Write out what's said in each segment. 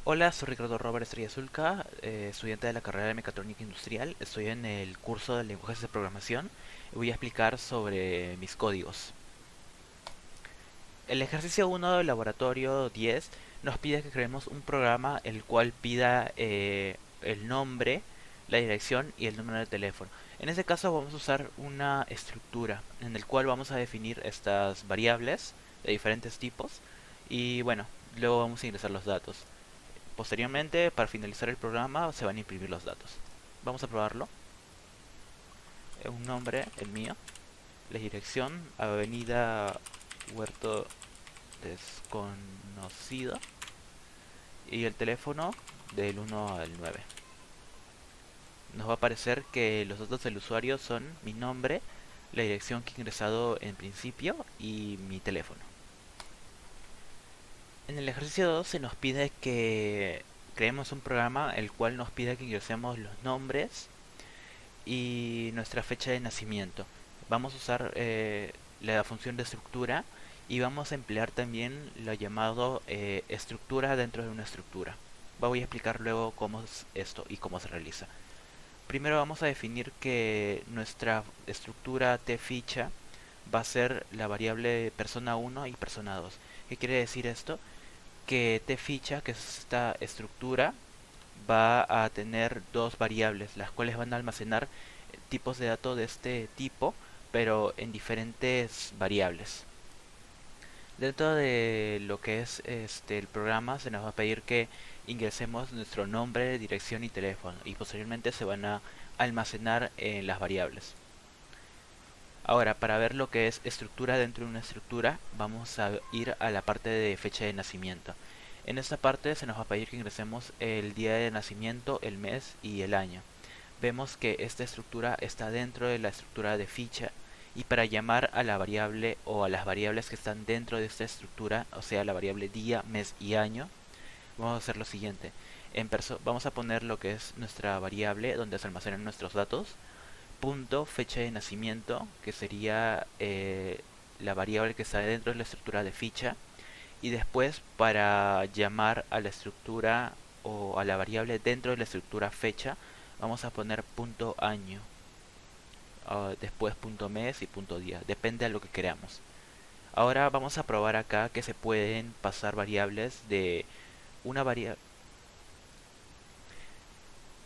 Hola, soy Ricardo Robert Estrella Zulca, estudiante de la carrera de Mecatrónica Industrial. Estoy en el curso de lenguajes de programación y voy a explicar sobre mis códigos. El ejercicio 1 del laboratorio 10 nos pide que creemos un programa el cual pida el nombre, la dirección y el número de teléfono. En este caso vamos a usar una estructura en el cual vamos a definir estas variables de diferentes tipos y bueno, luego vamos a ingresar los datos. Posteriormente, para finalizar el programa, se van a imprimir los datos. Vamos a probarlo. Un nombre, el mío. La dirección, Avenida Huerto Desconocido. Y el teléfono del 1 al 9. Nos va a aparecer que los datos del usuario son mi nombre, la dirección que he ingresado en principio y mi teléfono. En el ejercicio 2 se nos pide que creemos un programa el cual nos pide que ingresemos los nombres y nuestra fecha de nacimiento. Vamos a usar la función de estructura y vamos a emplear también lo llamado estructura dentro de una estructura. Voy a explicar luego cómo es esto y cómo se realiza. Primero vamos a definir que nuestra estructura tficha va a ser la variable persona 1 y persona 2. ¿Qué quiere decir esto? Que tficha, que es esta estructura, va a tener dos variables, las cuales van a almacenar tipos de datos de este tipo, pero en diferentes variables. Dentro de lo que es el programa se nos va a pedir que ingresemos nuestro nombre, dirección y teléfono y posteriormente se van a almacenar en las variables. Ahora, para ver lo que es estructura dentro de una estructura, vamos a ir a la parte de fecha de nacimiento. En esta parte se nos va a pedir que ingresemos el día de nacimiento, el mes y el año. Vemos que esta estructura está dentro de la estructura de ficha y para llamar a la variable o a las variables que están dentro de esta estructura, o sea la variable día, mes y año, vamos a hacer lo siguiente. Vamos a poner lo que es nuestra variable donde se almacenan nuestros datos, punto fecha de nacimiento, que sería la variable que está dentro de la estructura de ficha, y después para llamar a la estructura o a la variable dentro de la estructura fecha vamos a poner punto año, después punto mes y punto día, depende de lo que queramos. Ahora vamos a probar acá que se pueden pasar variables de una variable.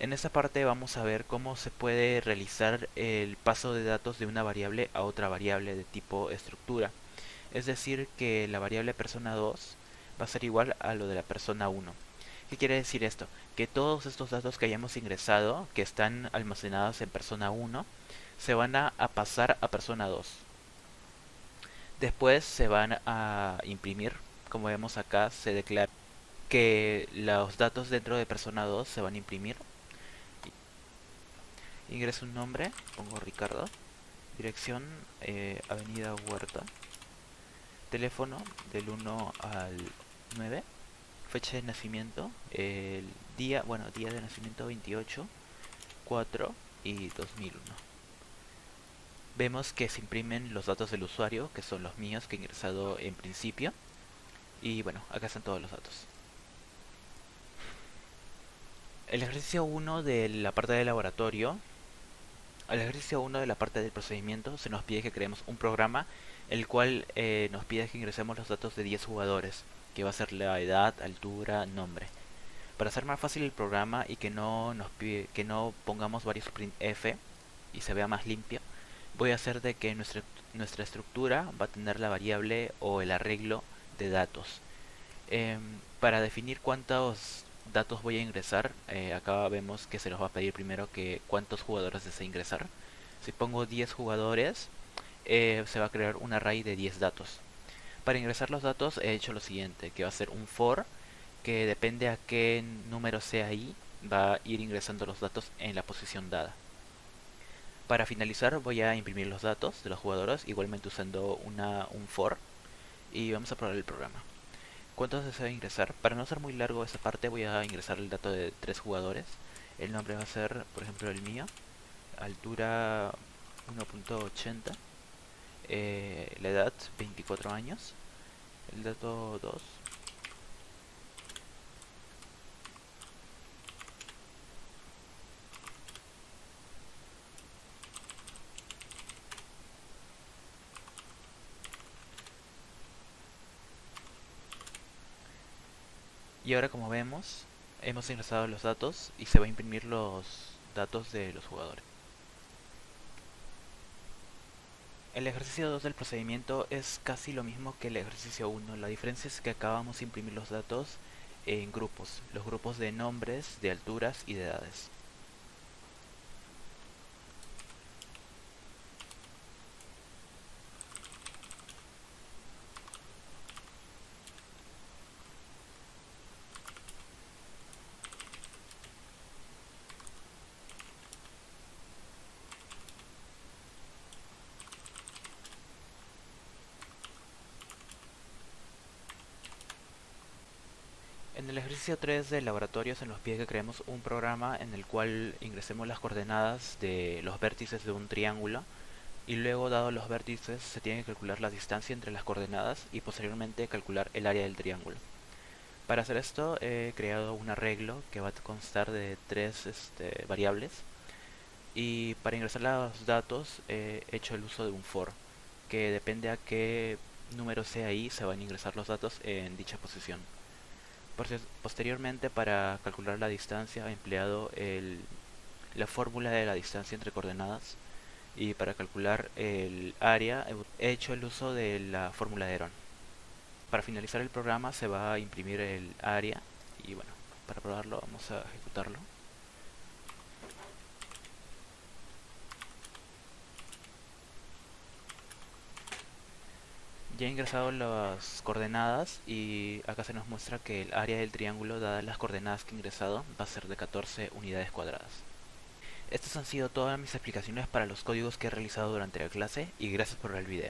En esta parte vamos a ver cómo se puede realizar el paso de datos de una variable a otra variable de tipo estructura. Es decir, que la variable persona 2 va a ser igual a lo de la persona 1. ¿Qué quiere decir esto? Que todos estos datos que hayamos ingresado, que están almacenados en persona 1, se van a pasar a persona 2. Después se van a imprimir. Como vemos acá, se declara que los datos dentro de persona 2 se van a imprimir. Ingreso un nombre, pongo Ricardo. Dirección, Avenida Huerta. Teléfono del 1 al 9. Fecha de nacimiento, el día, bueno, día de nacimiento 28, 4 y 2001. Vemos que se imprimen los datos del usuario, que son los míos que he ingresado en principio. Y bueno, acá están todos los datos. El ejercicio 1 de la parte del laboratorio. Al ejercicio 1 de la parte del procedimiento se nos pide que creemos un programa el cual nos pide que ingresemos los datos de 10 jugadores, que va a ser la edad, altura, nombre. Para hacer más fácil el programa y que no nos pide, que no pongamos varios printf y se vea más limpio, voy a hacer de que nuestra estructura va a tener la variable o el arreglo de datos. Para definir cuántos datos voy a ingresar, acá vemos que se nos va a pedir primero que cuántos jugadores desea ingresar. Si pongo 10 jugadores, se va a crear un array de 10 datos. Para ingresar los datos he hecho lo siguiente, que va a ser un for, que depende a qué número sea ahí, va a ir ingresando los datos en la posición dada. Para finalizar voy a imprimir los datos de los jugadores, igualmente usando un for, y vamos a probar el programa. ¿Cuántos deseo ingresar? Para no ser muy largo esta parte voy a ingresar el dato de 3 jugadores. El nombre va a ser, por ejemplo, el mío. Altura 1.80. La edad 24 años. El dato 2. Y ahora como vemos, hemos ingresado los datos y se va a imprimir los datos de los jugadores. El ejercicio 2 del procedimiento es casi lo mismo que el ejercicio 1. La diferencia es que acabamos de imprimir los datos en grupos, los grupos de nombres, de alturas y de edades. En el ejercicio 3 del laboratorio se nos pide que creemos un programa en el cual ingresemos las coordenadas de los vértices de un triángulo y luego, dado los vértices, se tiene que calcular la distancia entre las coordenadas y posteriormente calcular el área del triángulo. Para hacer esto he creado un arreglo que va a constar de tres variables, y para ingresar los datos he hecho el uso de un for, que depende a qué número sea ahí se van a ingresar los datos en dicha posición. Posteriormente, para calcular la distancia he empleado la fórmula de la distancia entre coordenadas, y para calcular el área he hecho el uso de la fórmula de Heron. Para finalizar el programa se va a imprimir el área y bueno, para probarlo vamos a ejecutarlo. Ya he ingresado las coordenadas y acá se nos muestra que el área del triángulo, dadas las coordenadas que he ingresado, va a ser de 14 unidades cuadradas. Estas han sido todas mis explicaciones para los códigos que he realizado durante la clase y gracias por ver el video.